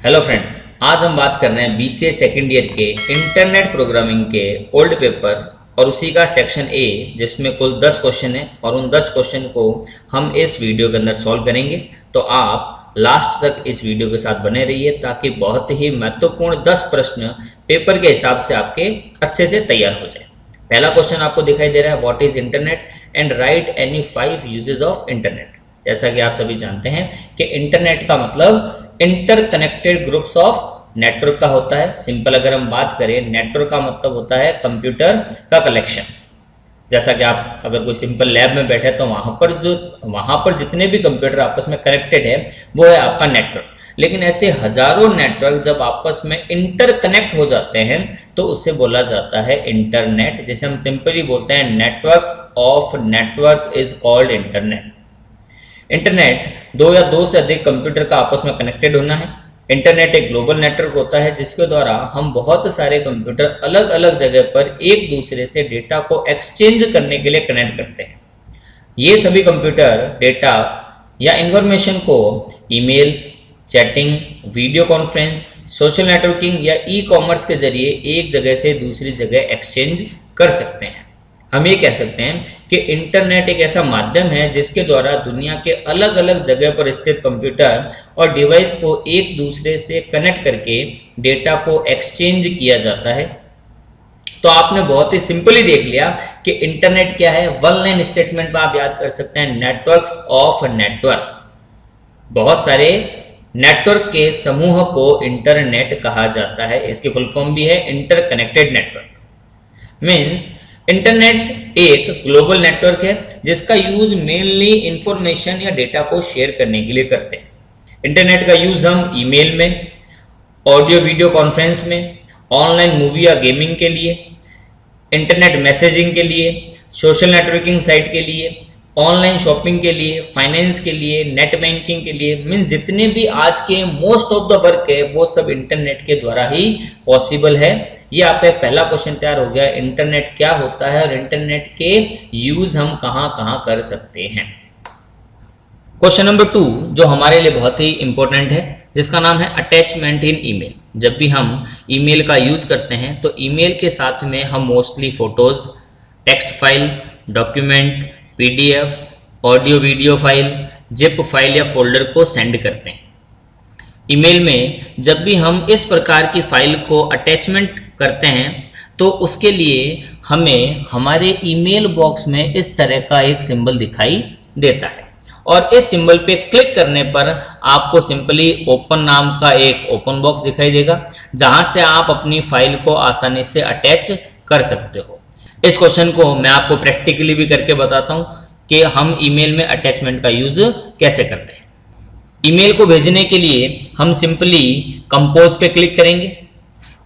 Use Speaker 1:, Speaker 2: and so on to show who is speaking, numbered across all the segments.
Speaker 1: Hello friends, आज हम बात कर रहे हैं बीसीए सेकेंड ईयर के इंटरनेट प्रोग्रामिंग के ओल्ड पेपर और उसी का सेक्शन ए, जिसमें कुल 10 क्वेश्चन है और उन 10 क्वेश्चन को हम इस वीडियो के अंदर सॉल्व करेंगे। तो आप लास्ट तक इस वीडियो के साथ बने रहिए ताकि बहुत ही महत्वपूर्ण 10 प्रश्न पेपर के हिसाब से आपके अच्छे से तैयार हो जाए। पहला क्वेश्चन आपको दिखाई दे रहा है, what is internet and right any 5 uses of internet. जैसा कि आप सभी जानते हैं कि इंटरनेट का मतलब इंटरकनेक्टेड ग्रुप्स ऑफ नेटवर्क का होता है। सिंपल अगर हम बात करें, नेटवर्क का मतलब होता है कंप्यूटर का कलेक्शन। जैसा कि आप अगर कोई सिंपल लैब में बैठे तो वहां पर जितने भी कंप्यूटर आपस में कनेक्टेड है वो है आपका नेटवर्क। लेकिन ऐसे हजारों नेटवर्क जब आपस में इंटरकनेक्ट हो जाते हैं तो उसे बोला जाता है इंटरनेट, जिसे हम सिंपली बोलते हैं networks of network is called internet. Internet दो या दो से अधिक कंप्यूटर का आपस में कनेक्टेड होना है। इंटरनेट एक ग्लोबल नेटवर्क होता है जिसके द्वारा हम बहुत सारे कंप्यूटर अलग अलग जगह पर एक दूसरे से डेटा को एक्सचेंज करने के लिए कनेक्ट करते हैं। ये सभी कंप्यूटर डेटा या इंफॉर्मेशन को email, chatting, video conference, social networking या ई कॉमर्स के जरिए एक जगह से दूसरी जगह एक्सचेंज कर सकते हैं। हम ये कह सकते हैं कि इंटरनेट एक ऐसा माध्यम है जिसके द्वारा दुनिया के अलग अलग जगह पर स्थित कंप्यूटर और डिवाइस को एक दूसरे से कनेक्ट करके डेटा को एक्सचेंज किया जाता है। तो आपने बहुत ही सिंपली देख लिया कि इंटरनेट क्या है। वन लाइन स्टेटमेंट में आप याद कर सकते हैं, नेटवर्क्स ऑफ नेटवर्क। बहुत सारे नेटवर्क के समूह को इंटरनेट कहा जाता है। इसकी फुल फॉर्म भी है इंटरकनेक्टेड नेटवर्क। मीन्स इंटरनेट एक ग्लोबल नेटवर्क है जिसका यूज मेनली इंफॉर्मेशन या डेटा को शेयर करने के लिए करते हैं। इंटरनेट का यूज हम ईमेल में, ऑडियो वीडियो कॉन्फ्रेंस में, ऑनलाइन मूवी या गेमिंग के लिए, इंटरनेट मैसेजिंग के लिए, सोशल नेटवर्किंग साइट के लिए, ऑनलाइन शॉपिंग के लिए, फाइनेंस के लिए, नेट बैंकिंग के लिए, मीन्स जितने भी आज के मोस्ट ऑफ द वर्क है वो सब इंटरनेट के द्वारा ही पॉसिबल है। ये आपका पहला क्वेश्चन तैयार हो गया, इंटरनेट क्या होता है और इंटरनेट के यूज हम कहां कहां कर सकते हैं। क्वेश्चन नंबर 2 जो हमारे लिए बहुत ही इंपॉर्टेंट है, जिसका नाम है अटैचमेंट इन ईमेल। जब भी हम ईमेल का यूज करते हैं तो ईमेल के साथ में हम mostly photos, text file, document, PDF, audio video file, zip file या फोल्डर को सेंड करते हैं। ईमेल में जब भी हम इस प्रकार की फाइल को अटैचमेंट करते हैं तो उसके लिए हमें हमारे ईमेल बॉक्स में इस तरह का एक सिंबल दिखाई देता है और इस सिंबल पे क्लिक करने पर आपको सिंपली ओपन नाम का एक ओपन बॉक्स दिखाई देगा जहां से आप अपनी फाइल को आसानी से अटैच कर सकते हो। इस क्वेश्चन को मैं आपको प्रैक्टिकली भी करके बताता हूं कि हम ईमेल में अटैचमेंट का यूज कैसे करते हैं। ईमेल को भेजने के लिए हम सिंपली कंपोज पे क्लिक करेंगे।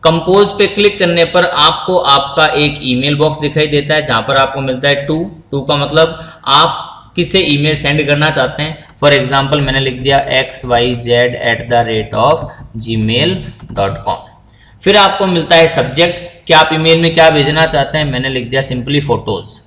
Speaker 1: कंपोज पे क्लिक करने पर आपको आपका एक ईमेल बॉक्स दिखाई देता है जहां पर आपको मिलता है टू का मतलब आप किसे ईमेल सेंड करना चाहते हैं। फॉर एग्जाम्पल मैंने लिख दिया xyz@gmail.com। फिर आपको मिलता है सब्जेक्ट कि आप ईमेल में क्या भेजना चाहते हैं। मैंने लिख दिया सिंपली फोटोज।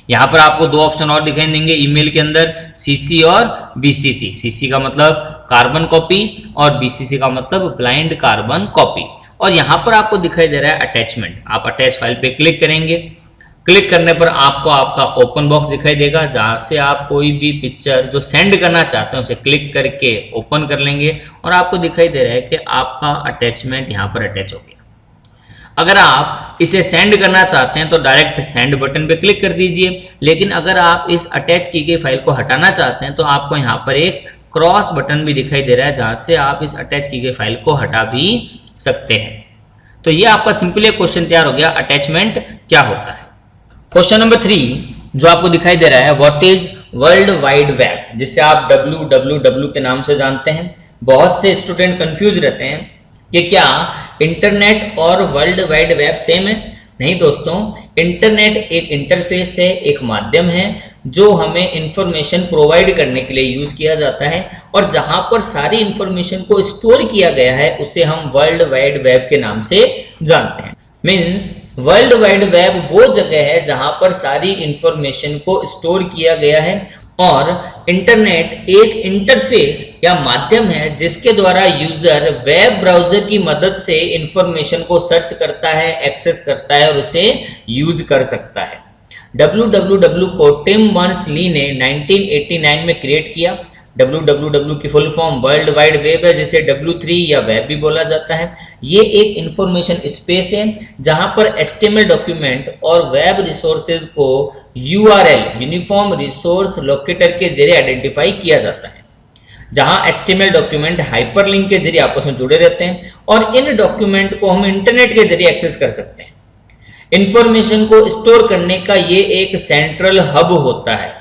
Speaker 1: यहां पर आपको दो ऑप्शन और दिखाई देंगे ईमेल के अंदर, सीसी और बीसीसी। सीसी का मतलब कार्बन कॉपी और बीसीसी का मतलब ब्लाइंड कार्बन कॉपी। और यहां पर आपको दिखाई दे रहा है अटैचमेंट। आप अटैच फाइल पे क्लिक करेंगे। क्लिक करने पर आपको आपका ओपन बॉक्स दिखाई देगा जहां से आप कोई भी पिक्चर जो सेंड करना चाहते हैं उसे क्लिक करके ओपन कर लेंगे और आपको दिखाई दे रहा है कि आपका अटैचमेंट यहां पर अटैच हो गया। अगर आप इसे सेंड करना चाहते हैं तो डायरेक्ट सेंड बटन पे क्लिक कर दीजिए, लेकिन अगर आप इस अटैच की गई फाइल को हटाना चाहते हैं तो आपको यहाँ पर एक क्रॉस बटन भी दिखाई दे रहा है जहां से आप इस अटैच की गई फाइल को हटा भी सकते हैं। तो ये आपका सिंपली क्वेश्चन तैयार हो गया, अटैचमेंट क्या होता है। क्वेश्चन नंबर 3 जो आपको दिखाई दे रहा है, what is world wide web, जिसे आप WWW के नाम से जानते हैं। बहुत से स्टूडेंट कंफ्यूज रहते हैं कि क्या इंटरनेट और वर्ल्ड वाइड वेब सेम है। नहीं दोस्तों, इंटरनेट एक इंटरफेस है, एक माध्यम है जो हमें इंफॉर्मेशन प्रोवाइड करने के लिए यूज किया जाता है और जहां पर सारी इंफॉर्मेशन को स्टोर किया गया है उसे हम वर्ल्ड वाइड वेब के नाम से जानते हैं। मीन्स वर्ल्ड वाइड वेब वो जगह है जहां पर सारी इंफॉर्मेशन को स्टोर किया गया है और इंटरनेट एक इंटरफेस या माध्यम है जिसके द्वारा यूजर वेब ब्राउजर की मदद से इंफॉर्मेशन को सर्च करता है, एक्सेस करता है और उसे यूज कर सकता है। www को टिम बर्नर्स-ली ने 1989 में क्रिएट किया। www की full form world wide web है, जिसे W3 या वेब भी बोला जाता है। ये एक इंफॉर्मेशन स्पेस है जहां पर HTML डॉक्यूमेंट और वेब रिसोर्सेज को URL यूनिफॉर्म रिसोर्स लोकेटर के जरिए आइडेंटिफाई किया जाता है, जहां HTML डॉक्यूमेंट हाइपरलिंक के जरिए आपस में जुड़े रहते हैं और इन डॉक्यूमेंट को हम इंटरनेट के जरिए एक्सेस कर सकते हैं। इंफॉर्मेशन को स्टोर करने का ये एक सेंट्रल हब होता है।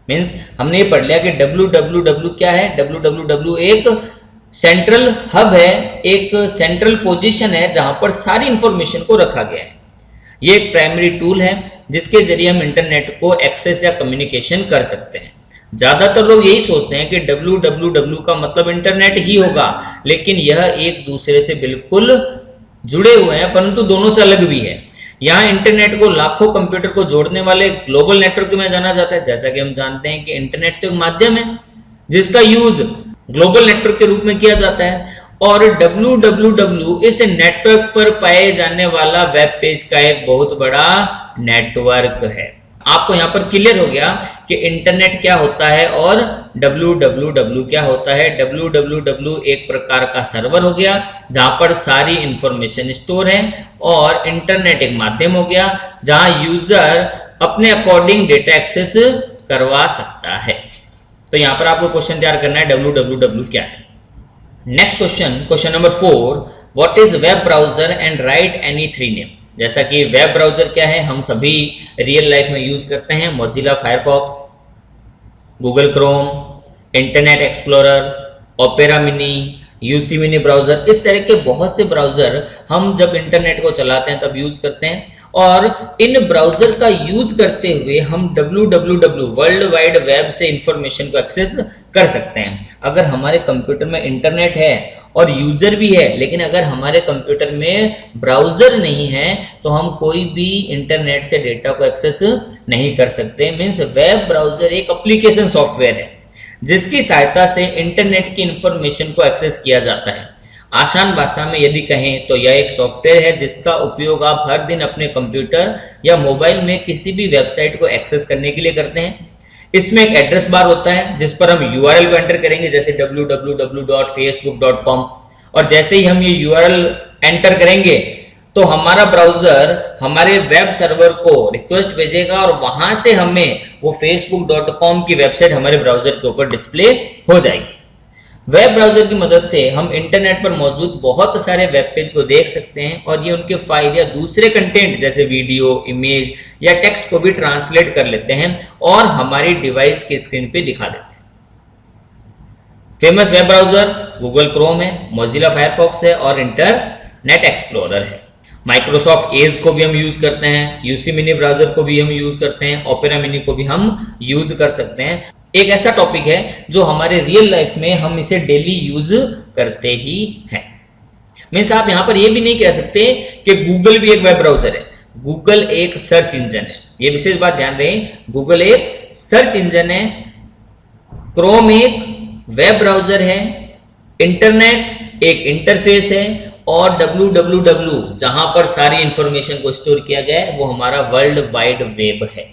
Speaker 1: मीन्स हमने ये पढ़ लिया कि www क्या है। www एक सेंट्रल हब है, एक सेंट्रल पोजीशन है जहां पर सारी इंफॉर्मेशन को रखा गया है। ये एक प्राइमरी टूल है जिसके जरिए हम इंटरनेट को एक्सेस या कम्युनिकेशन कर सकते हैं। ज्यादातर लोग यही सोचते हैं कि www का मतलब इंटरनेट ही होगा, लेकिन यह एक दूसरे से बिल्कुल जुड़े हुए हैं, परंतु दोनों से अलग भी है। यहाँ इंटरनेट को लाखों कंप्यूटर को जोड़ने वाले ग्लोबल नेटवर्क में जाना जाता है। जैसा कि हम जानते हैं कि इंटरनेट तो एक माध्यम है जिसका यूज ग्लोबल नेटवर्क के रूप में किया जाता है, और www इस नेटवर्क पर पाए जाने वाला वेब पेज का एक बहुत बड़ा नेटवर्क है। आपको यहाँ पर क्लियर हो गया कि इंटरनेट क्या होता है और www क्या होता है। www एक प्रकार का सर्वर हो गया जहां पर सारी इंफॉर्मेशन स्टोर है, और इंटरनेट एक माध्यम हो गया जहां यूजर अपने अकॉर्डिंग डेटा एक्सेस करवा सकता है। तो यहाँ पर आपको क्वेश्चन तैयार करना है www क्या है। Next question number 4, what is web browser and right any 3 name. जैसा कि वेब ब्राउजर क्या है, हम सभी रियल लाइफ में यूज करते हैं। Mozilla Firefox, Google Chrome, internet explorer, opera mini, UC mini browser, इस तरह के बहुत से ब्राउजर हम जब इंटरनेट को चलाते हैं तब यूज करते हैं। और इन ब्राउजर का यूज करते हुए हम www वर्ल्ड वाइड वेब से इंफॉर्मेशन को एक्सेस कर सकते हैं। अगर हमारे कंप्यूटर में इंटरनेट है और यूजर भी है, लेकिन अगर हमारे कंप्यूटर में ब्राउजर नहीं है तो हम कोई भी इंटरनेट से डेटा को एक्सेस नहीं कर सकते। मीन्स वेब ब्राउजर एक एप्लीकेशन सॉफ्टवेयर है जिसकी सहायता से इंटरनेट की इंफॉर्मेशन को एक्सेस किया जाता है। आसान भाषा में यदि कहें तो यह एक सॉफ्टवेयर है जिसका उपयोग आप हर दिन अपने कंप्यूटर या मोबाइल में किसी भी वेबसाइट को एक्सेस करने के लिए करते हैं। इसमें एक एड्रेस बार होता है जिस पर हम URL को एंटर करेंगे, जैसे www.facebook.com, और जैसे ही हम ये URL एंटर करेंगे तो हमारा ब्राउजर हमारे वेब सर्वर को रिक्वेस्ट भेजेगा और वहां से हमें वो facebook.com की वेबसाइट हमारे ब्राउजर के ऊपर डिस्प्ले हो जाएगी। वेब ब्राउजर की मदद से हम इंटरनेट पर मौजूद बहुत सारे वेब पेज को देख सकते हैं और ये उनके फाइल या दूसरे कंटेंट जैसे वीडियो, इमेज या टेक्स्ट को भी ट्रांसलेट कर लेते हैं और हमारी डिवाइस की स्क्रीन पे दिखा देते हैं। Famous web browser Google Chrome है, मोजिला फायरफॉक्स है और इंटरनेट एक्सप्लोरर है। माइक्रोसॉफ्ट एज को भी हम यूज करते हैं, यूसी मिनी ब्राउजर को भी हम यूज करते हैं, ओपेरा मिनी को भी हम यूज कर सकते हैं। एक ऐसा टॉपिक है जो हमारे रियल लाइफ में हम इसे डेली यूज करते ही हैं। मीन्स आप यहां पर यह भी नहीं कह सकते कि गूगल भी एक वेब ब्राउजर है। गूगल एक सर्च इंजन है, यह विशेष बात ध्यान रहे। गूगल एक सर्च इंजन है, क्रोम एक वेब ब्राउजर है, इंटरनेट एक इंटरफेस है और www जहां पर सारी इंफॉर्मेशन को स्टोर किया गया है वो हमारा वर्ल्ड वाइड वेब है।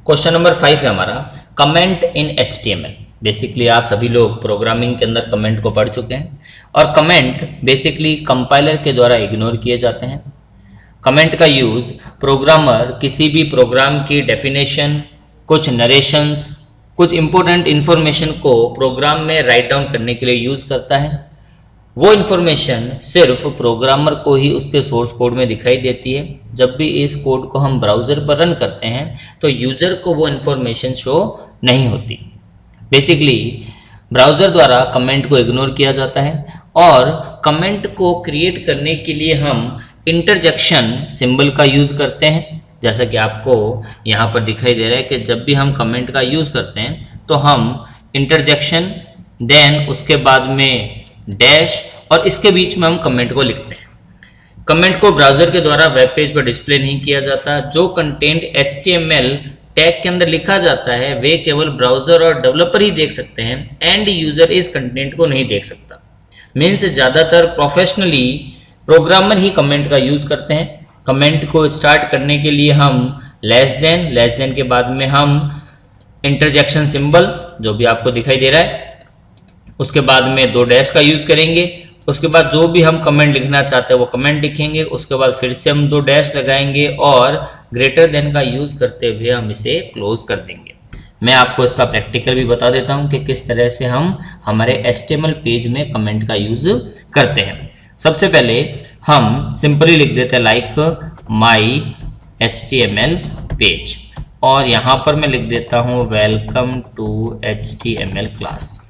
Speaker 1: क्वेश्चन नंबर 5 है हमारा, कमेंट इन HTML। बेसिकली आप सभी लोग प्रोग्रामिंग के अंदर कमेंट को पढ़ चुके हैं और कमेंट बेसिकली कंपाइलर के द्वारा इग्नोर किए जाते हैं। कमेंट का यूज प्रोग्रामर किसी भी प्रोग्राम की डेफिनेशन, कुछ नरेशंस, कुछ इंपॉर्टेंट इंफॉर्मेशन को प्रोग्राम में राइट डाउन करने के लिए यूज करता है। वो इन्फॉर्मेशन सिर्फ प्रोग्रामर को ही उसके सोर्स कोड में दिखाई देती है। जब भी इस कोड को हम ब्राउज़र पर रन करते हैं तो यूज़र को वो इन्फॉर्मेशन शो नहीं होती। बेसिकली ब्राउज़र द्वारा कमेंट को इग्नोर किया जाता है और कमेंट को क्रिएट करने के लिए हम इंटरजेक्शन सिंबल का यूज़ करते हैं। जैसा कि आपको यहाँ पर दिखाई दे रहा है कि जब भी हम कमेंट का यूज़ करते हैं तो हम इंटरजेक्शन, देन उसके बाद में डैश और इसके बीच में हम कमेंट को लिखते हैं। कमेंट को ब्राउजर के द्वारा वेब पेज पर डिस्प्ले नहीं किया जाता। जो कंटेंट HTML टैग के अंदर लिखा जाता है वे केवल ब्राउजर और डेवलपर ही देख सकते हैं, एंड यूजर इस कंटेंट को नहीं देख सकता। मीन्स ज़्यादातर प्रोफेशनली प्रोग्रामर ही कमेंट का यूज़ करते हैं। कमेंट को स्टार्ट करने के लिए हम लेस देन के बाद में हम इंटरजेक्शन सिंबल जो भी आपको दिखाई दे रहा है, उसके बाद में 2 डैश का यूज़ करेंगे। उसके बाद जो भी हम कमेंट लिखना चाहते हैं वो कमेंट लिखेंगे। उसके बाद फिर से हम 2 डैश लगाएंगे और ग्रेटर देन का यूज़ करते हुए हम इसे क्लोज कर देंगे। मैं आपको इसका प्रैक्टिकल भी बता देता हूं कि किस तरह से हम हमारे HTML पेज में कमेंट का यूज़ करते हैं। सबसे पहले हम सिंपली लिख देते हैं लाइक माई HTML पेज, और यहाँ पर मैं लिख देता हूँ वेलकम टू HTML क्लास।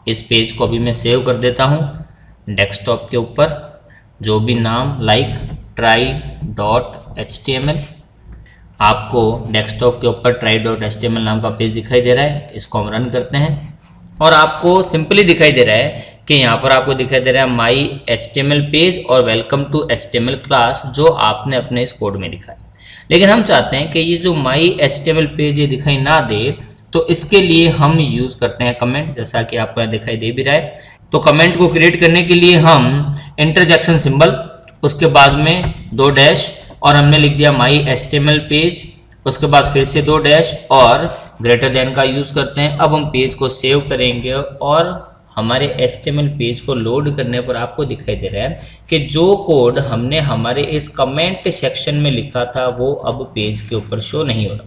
Speaker 1: इस पेज को अभी मैं सेव कर देता हूँ डेस्कटॉप के ऊपर, जो भी नाम लाइक try.html। आपको डेस्कटॉप के ऊपर try.html नाम का पेज दिखाई दे रहा है। इसको हम रन करते हैं और आपको सिंपली दिखाई दे रहा है कि यहाँ पर आपको दिखाई दे रहा है माई HTML पेज और वेलकम टू HTML क्लास, जो आपने अपने इस कोड में लिखा है। लेकिन हम चाहते हैं कि ये जो माई HTML पेज ये दिखाई ना दे, तो इसके लिए हम यूज़ करते हैं कमेंट, जैसा कि आपको यहाँ दिखाई दे भी रहा है। तो कमेंट को क्रिएट करने के लिए हम इंटरजेक्शन सिंबल, उसके बाद में 2 डैश और हमने लिख दिया माई HTML पेज, उसके बाद फिर से 2 डैश और ग्रेटर देन का यूज़ करते हैं। अब हम पेज को सेव करेंगे और हमारे HTML पेज को लोड करने पर आपको दिखाई दे रहा है कि जो कोड हमने हमारे इस कमेंट सेक्शन में लिखा था वो अब पेज के ऊपर शो नहीं हो रहा।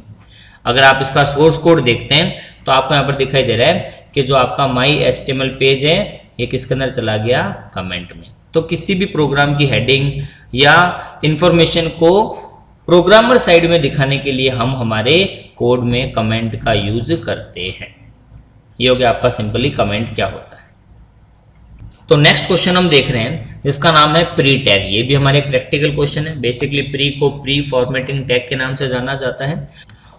Speaker 1: अगर आप इसका सोर्स कोड देखते हैं तो आपको यहाँ पर दिखाई दे रहा है कि जो आपका माई HTML पेज है ये किसके अंदर चला गया, कमेंट में। तो किसी भी प्रोग्राम की हेडिंग या इंफॉर्मेशन को प्रोग्रामर साइड में दिखाने के लिए हम हमारे कोड में कमेंट का यूज करते हैं। ये हो गया आपका सिंपली कमेंट क्या होता है। तो नेक्स्ट क्वेश्चन हम देख रहे हैं जिसका नाम है प्री टैग। ये भी हमारे प्रैक्टिकल क्वेश्चन है। बेसिकली प्री को प्री फॉर्मेटिंग टैग के नाम से जाना जाता है,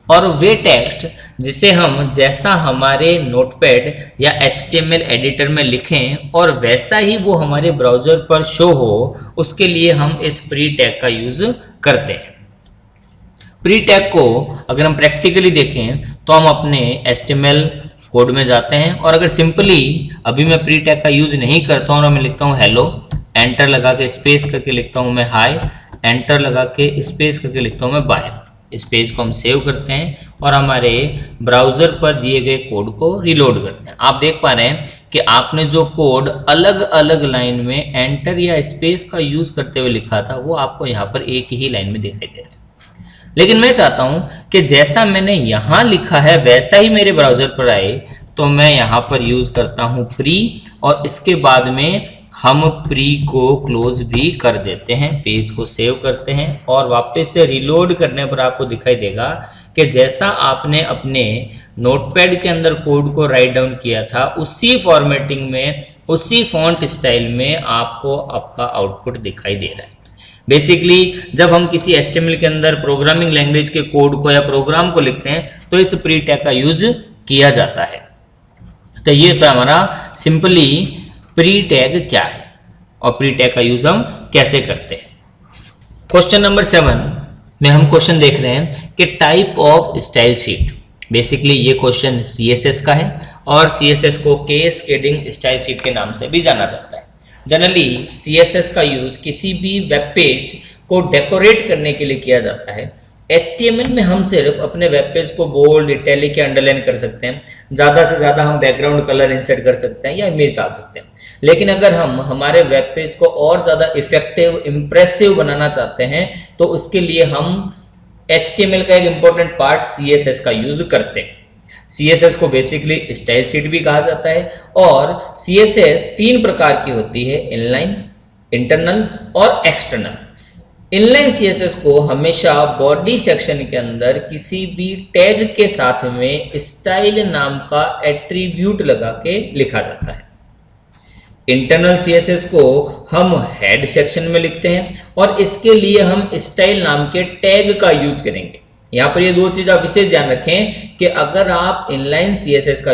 Speaker 1: और वे टेक्स्ट जिसे हम जैसा हमारे नोटपैड या HTML एडिटर में लिखें और वैसा ही वो हमारे ब्राउजर पर शो हो, उसके लिए हम इस प्री टैग का यूज करते हैं। प्री टैग को अगर हम प्रैक्टिकली देखें तो हम अपने HTML कोड में जाते हैं, और अगर सिंपली अभी मैं प्री टैग का यूज नहीं करता हूँ और मैं लिखता हूँ हेलो, एंटर लगा के स्पेस करके लिखता हूँ मैं हाय, एंटर लगा के स्पेस करके लिखता हूँ मैं बाय। इस पेज को हम सेव करते हैं और हमारे ब्राउजर पर दिए गए कोड को रिलोड करते हैं। आप देख पा रहे हैं कि आपने जो कोड अलग अलग लाइन में एंटर या स्पेस का यूज करते हुए लिखा था वो आपको यहाँ पर एक ही लाइन में दिखाई दे रहा है। लेकिन मैं चाहता हूं कि जैसा मैंने यहां लिखा है वैसा ही मेरे ब्राउजर पर आए, तो मैं यहां पर यूज करता हूं प्री, और इसके बाद में हम प्री को क्लोज भी कर देते हैं। पेज को सेव करते हैं और वापस से रिलोड करने पर आपको दिखाई देगा कि जैसा आपने अपने नोटपैड के अंदर कोड को राइट डाउन किया था उसी फॉर्मेटिंग में, उसी फॉन्ट स्टाइल में आपको आपका आउटपुट दिखाई दे रहा है। बेसिकली जब हम किसी HTML के अंदर प्रोग्रामिंग लैंग्वेज के कोड को या प्रोग्राम को लिखते हैं तो इस प्री टैग का यूज किया जाता है। तो ये तो हमारा सिंपली प्री टैग क्या है और प्री टैग का यूज हम कैसे करते हैं। क्वेश्चन नंबर 7 में हम क्वेश्चन देख रहे हैं कि type of style sheet. Basically ये क्वेश्चन CSS का है और CSS को कैस्केडिंग स्टाइल शीट के नाम से भी जाना जाता है। जनरली CSS का यूज किसी भी वेब पेज को डेकोरेट करने के लिए किया जाता है। HTML में हम सिर्फ अपने वेब पेज को बोल्ड, इटैलिक या अंडरलाइन कर सकते हैं। ज़्यादा से ज़्यादा हम बैकग्राउंड कलर इंसर्ट कर सकते हैं या इमेज डाल सकते हैं। लेकिन अगर हम हमारे वेब पेज को और ज़्यादा इफेक्टिव, इम्प्रेसिव बनाना चाहते हैं तो उसके लिए हम HTML का एक इम्पोर्टेंट पार्ट CSS का यूज करते हैं। CSS को बेसिकली स्टाइल शीट भी कहा जाता है, और CSS 3 प्रकार की होती है, इनलाइन, इंटरनल और एक्सटर्नल। इनलाइन CSS को हमेशा बॉडी सेक्शन के अंदर किसी भी टैग के साथ में स्टाइल नाम का एट्रीब्यूट लगा के लिखा जाता है। इंटरनल CSS को हम हेड सेक्शन में लिखते हैं और इसके लिए हम स्टाइल नाम के टैग का यूज करेंगे। यहाँ पर ये 2 चीज आप विशेष ध्यान रखें कि अगर आप इनलाइन CSS का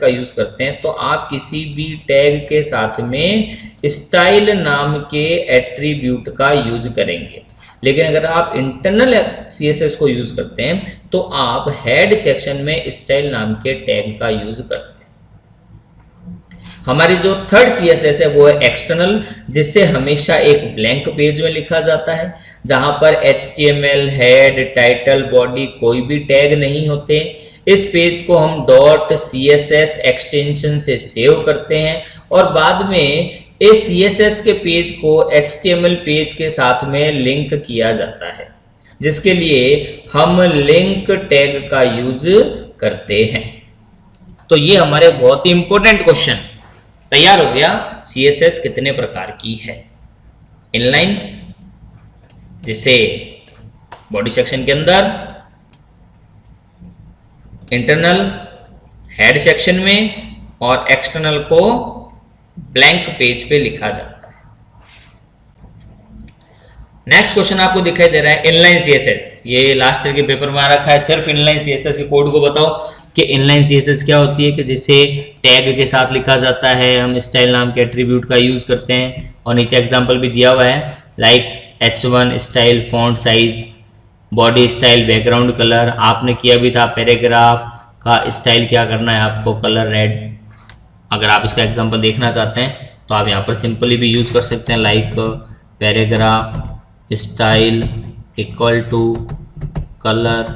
Speaker 1: यूज करते हैं तो आप किसी भी टैग के साथ में स्टाइल नाम के एट्रीब्यूट का यूज करेंगे। लेकिन अगर आप इंटरनल CSS को यूज करते हैं तो आप हेड सेक्शन में स्टाइल नाम के टैग का यूज करते हैं। हमारी जो थर्ड CSS है वो है एक्सटर्नल, जिससे हमेशा एक ब्लैंक पेज में लिखा जाता है, जहां पर HTML, हेड, टाइटल, बॉडी कोई भी टैग नहीं होते। इस पेज को हम .css एक्सटेंशन से सेव करते हैं और बाद में इस CSS के पेज को HTML पेज के साथ में लिंक किया जाता है, जिसके लिए हम लिंक टैग का यूज करते हैं। तो ये हमारे बहुत ही इंपॉर्टेंट क्वेश्चन तैयार हो गया। CSS कितने प्रकार की है? इनलाइन, जिसे बॉडी सेक्शन के अंदर, इंटरनल हेड सेक्शन में, और एक्सटर्नल को ब्लैंक पेज पे लिखा जाता है। नेक्स्ट क्वेश्चन आपको दिखाई दे रहा है इनलाइन CSS। ये लास्ट ईयर के पेपर में आ रखा है। सिर्फ इनलाइन CSS के कोड को बताओ कि इनलाइन CSS क्या होती है, कि जिसे टैग के साथ लिखा जाता है, हम स्टाइल नाम के एट्रीब्यूट का यूज करते हैं, और नीचे एग्जांपल भी दिया हुआ है like H1 style, font size, body style, background colour. आपने किया भी था पैराग्राफ का स्टाइल क्या करना है आपको, कलर रेड। अगर आप इसका एग्जांपल देखना चाहते हैं तो आप यहाँ पर सिंपली भी यूज कर सकते हैं like paragraph style equal to colour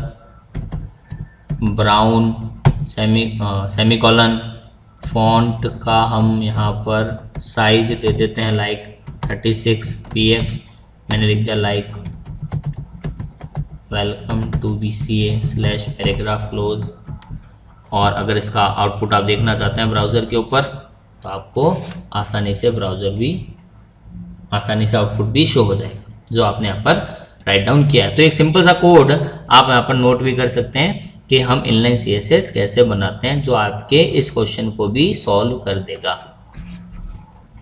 Speaker 1: brown semicolon. Font का हम यहाँ पर साइज दे देते हैं लाइक 36 px। मैंने लिख दिया like welcome to BCA / paragraph close. और अगर इसका आउटपुट आप देखना चाहते हैं ब्राउज़र के ऊपर तो आपको आसानी से आउटपुट भी शो हो जाएगा जो आपने यहाँ पर राइट डाउन किया है। तो एक सिंपल सा कोड आप यहाँ पर नोट भी कर सकते हैं कि हम इनलाइन CSS कैसे बनाते हैं, जो आपके इस क्वेश्चन को भी सॉल्व कर देगा।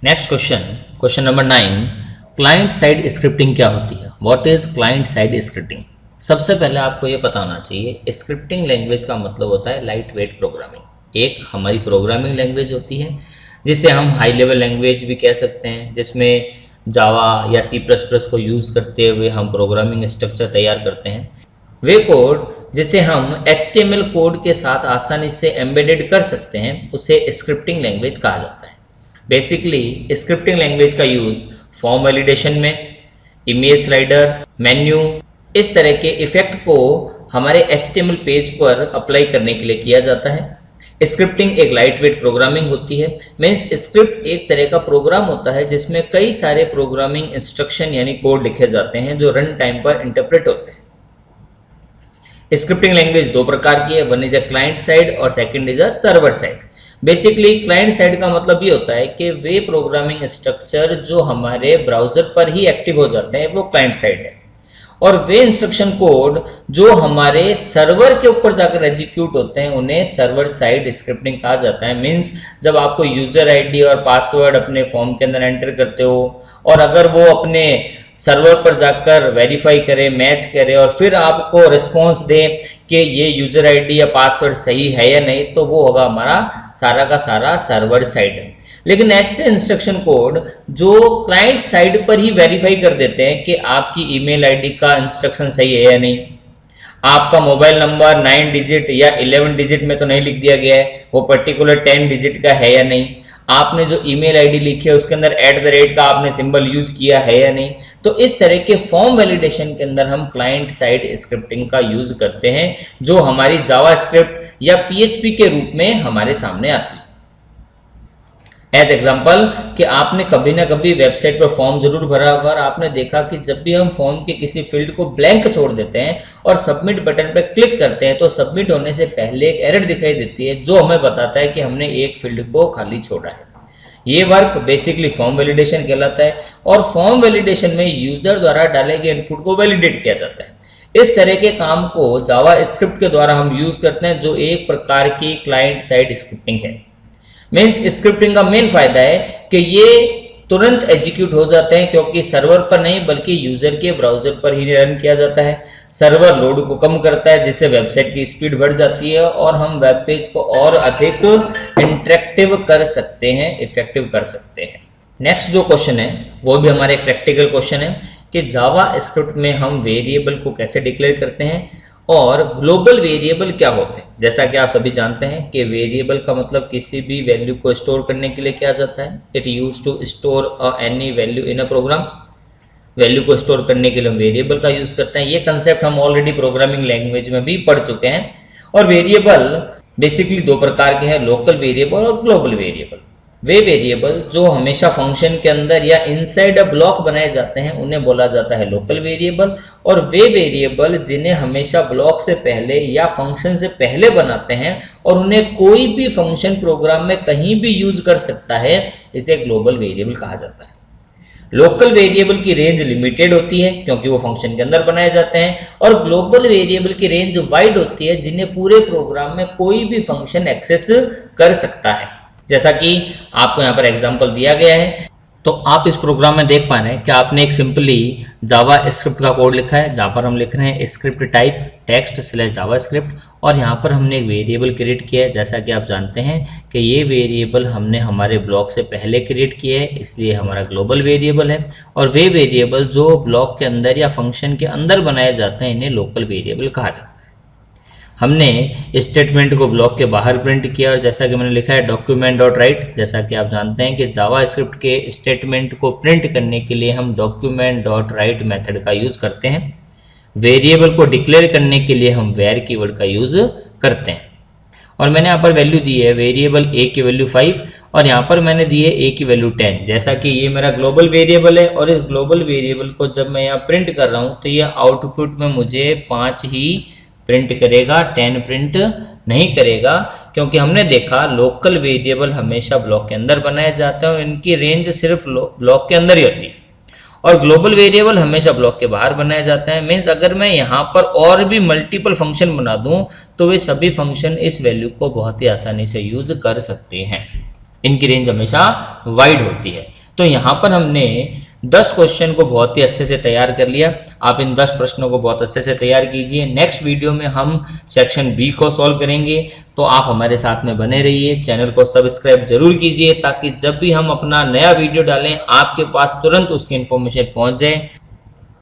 Speaker 1: Next question number 9, client side scripting क्या होती है? What is client side scripting? सबसे पहले आपको ये पता होना चाहिए, स्क्रिप्टिंग लैंग्वेज का मतलब होता है लाइट वेट प्रोग्रामिंग। एक हमारी प्रोग्रामिंग लैंग्वेज होती है जिसे हम हाई लेवल लैंग्वेज भी कह सकते हैं, जिसमें जावा या C++ को यूज़ करते हुए हम प्रोग्रामिंग स्ट्रक्चर तैयार करते हैं। वे कोड जिसे हम HTML कोड के साथ आसानी से एम्बेडेड कर सकते हैं उसे स्क्रिप्टिंग लैंग्वेज कहा जाता है। बेसिकली स्क्रिप्टिंग लैंग्वेज का यूज फॉर्म वैलिडेशन में, इमेज स्लाइडर, मेन्यू, इस तरह के इफेक्ट को हमारे HTML पेज पर अप्लाई करने के लिए किया जाता है। स्क्रिप्टिंग एक लाइट वेट प्रोग्रामिंग होती है। मीन्स स्क्रिप्ट एक तरह का प्रोग्राम होता है जिसमें कई सारे प्रोग्रामिंग इंस्ट्रक्शन यानी कोड लिखे जाते हैं जो रन टाइम पर इंटरप्रेट होते हैं। स्क्रिप्टिंग लैंग्वेज दो प्रकार की है, one is a client side और second is a server side. Basically client side का मतलब ये होता है कि वे प्रोग्रामिंग स्ट्रक्चर जो हमारे ब्राउजर पर ही एक्टिव हो जाते हैं वो क्लाइंट साइड है, और वे इंस्ट्रक्शन कोड जो हमारे सर्वर के ऊपर जाकर एग्जीक्यूट होते हैं उन्हें सर्वर साइड स्क्रिप्टिंग कहा जाता है। मींस जब आपको यूजर आईडी और पासवर्ड अपने फॉर्म के अंदर एंटर करते हो और अगर वो अपने सर्वर पर जाकर वेरीफाई करे, मैच करे और फिर आपको रिस्पॉन्स दे कि ये यूजर आईडी या पासवर्ड सही है या नहीं, तो वो होगा हमारा सारा का सारा सर्वर साइड। लेकिन ऐसे इंस्ट्रक्शन कोड जो क्लाइंट साइड पर ही वेरीफाई कर देते हैं कि आपकी ईमेल आईडी का इंस्ट्रक्शन सही है या नहीं, आपका मोबाइल नंबर 9 डिजिट या 11 डिजिट में तो नहीं लिख दिया गया है, वो पर्टिकुलर 10 डिजिट का है या नहीं, आपने जो ईमेल आईडी लिखी है उसके अंदर @ का आपने सिंबल यूज किया है या नहीं। तो इस तरह के फॉर्म वैलिडेशन के अंदर हम क्लाइंट साइड स्क्रिप्टिंग का यूज करते हैं जो हमारी जावास्क्रिप्ट या PHP के रूप में हमारे सामने आती है। एज एग्जाम्पल कि आपने कभी ना कभी वेबसाइट पर फॉर्म जरूर भरा होगा और आपने देखा कि जब भी हम फॉर्म के किसी फील्ड को ब्लैंक छोड़ देते हैं और सबमिट बटन पर क्लिक करते हैं तो सबमिट होने से पहले एक एरर दिखाई देती है जो हमें बताता है कि हमने एक फील्ड को खाली छोड़ा है। ये वर्क बेसिकली फॉर्म वैलिडेशन कहलाता है और फॉर्म वैलिडेशन में यूजर द्वारा डाले गए इनपुट को वैलिडेट किया जाता है। इस तरह के काम को जावास्क्रिप्ट के द्वारा हम यूज करते हैं जो एक प्रकार की क्लाइंट साइड स्क्रिप्टिंग है। मीन्स स्क्रिप्टिंग का मेन फायदा है कि ये तुरंत एग्जीक्यूट हो जाते हैं क्योंकि सर्वर पर नहीं बल्कि यूजर के ब्राउजर पर ही रन किया जाता है। सर्वर लोड को कम करता है जिससे वेबसाइट की स्पीड बढ़ जाती है और हम वेब पेज को और अधिक इंटरेक्टिव कर सकते हैं, इफेक्टिव कर सकते हैं। नेक्स्ट जो क्वेश्चन है वो भी हमारे एक प्रैक्टिकल क्वेश्चन है। कि जावा स्क्रिप्ट में हम वेरिएबल को कैसे डिक्लेयर करते हैं और ग्लोबल वेरिएबल क्या होते हैं। जैसा कि आप सभी जानते हैं कि वेरिएबल का मतलब किसी भी वैल्यू को स्टोर करने के लिए किया जाता है। It use to store any value in a program. Value को स्टोर करने के लिए हम वेरिएबल का यूज करते हैं। ये कंसेप्ट हम ऑलरेडी प्रोग्रामिंग लैंग्वेज में भी पढ़ चुके हैं। और वेरिएबल बेसिकली दो प्रकार के हैं, लोकल वेरिएबल और ग्लोबल वेरिएबल। वे वेरिएबल जो हमेशा फंक्शन के अंदर या इनसाइड अ ब्लॉक बनाए जाते हैं उन्हें बोला जाता है लोकल वेरिएबल, और वे वेरिएबल जिन्हें हमेशा ब्लॉक से पहले या फंक्शन से पहले बनाते हैं और उन्हें कोई भी फंक्शन प्रोग्राम में कहीं भी यूज कर सकता है, इसे ग्लोबल वेरिएबल कहा जाता है। लोकल वेरिएबल की रेंज लिमिटेड होती है क्योंकि वो फंक्शन के अंदर बनाए जाते हैं, और ग्लोबल वेरिएबल की रेंज वाइड होती है जिन्हें पूरे प्रोग्राम में कोई भी फंक्शन एक्सेस कर सकता है। जैसा कि आपको यहाँ पर एग्जांपल दिया गया है, तो आप इस प्रोग्राम में देख पा रहे हैं कि आपने एक सिंपली जावा स्क्रिप्ट का कोड लिखा है जहाँ पर हम लिख रहे हैं स्क्रिप्ट टाइप टेक्स्ट / जावा स्क्रिप्ट, और यहाँ पर हमने एक वेरिएबल क्रिएट किया है। जैसा कि आप जानते हैं कि ये वेरिएबल हमने हमारे ब्लॉक से पहले क्रिएट किया है, इसलिए हमारा ग्लोबल वेरिएबल है। और वे वेरिएबल जो ब्लॉक के अंदर या फंक्शन के अंदर बनाए जाते हैं इन्हें लोकल वेरिएबल कहा जाता है। हमने स्टेटमेंट को ब्लॉक के बाहर प्रिंट किया, और जैसा कि मैंने लिखा है document.write। जैसा कि आप जानते हैं कि जावा स्क्रिप्ट के स्टेटमेंट को प्रिंट करने के लिए हम document.write मेथड का यूज़ करते हैं। वेरिएबल को डिक्लेयर करने के लिए हम where कीवर्ड का यूज़ करते हैं। और मैंने यहाँ पर वैल्यू दी है वेरिएबल a की वैल्यू 5 और यहाँ पर मैंने दी है a की वैल्यू 10। जैसा कि ये मेरा ग्लोबल वेरिएबल है और इस ग्लोबल वेरिएबल को जब मैं यहाँ प्रिंट कर रहा हूँ तो ये आउटपुट में मुझे 5 ही प्रिंट करेगा, 10 प्रिंट नहीं करेगा, क्योंकि हमने देखा लोकल वेरिएबल हमेशा ब्लॉक के अंदर बनाए जाते हैं और इनकी रेंज सिर्फ ब्लॉक के अंदर ही होती है, और ग्लोबल वेरिएबल हमेशा ब्लॉक के बाहर बनाए जाते हैं। मीन्स अगर मैं यहाँ पर और भी मल्टीपल फंक्शन बना दूँ तो वे सभी फंक्शन इस वैल्यू को बहुत ही आसानी से यूज कर सकते हैं। इनकी रेंज हमेशा वाइड होती है। तो यहाँ पर हमने 10 क्वेश्चन को बहुत ही अच्छे से तैयार कर लिया। आप इन 10 प्रश्नों को बहुत अच्छे से तैयार कीजिए। नेक्स्ट वीडियो में हम सेक्शन बी को सॉल्व करेंगे, तो आप हमारे साथ में बने रहिए। चैनल को सब्सक्राइब जरूर कीजिए ताकि जब भी हम अपना नया वीडियो डालें आपके पास तुरंत उसकी इन्फॉर्मेशन पहुंच जाए।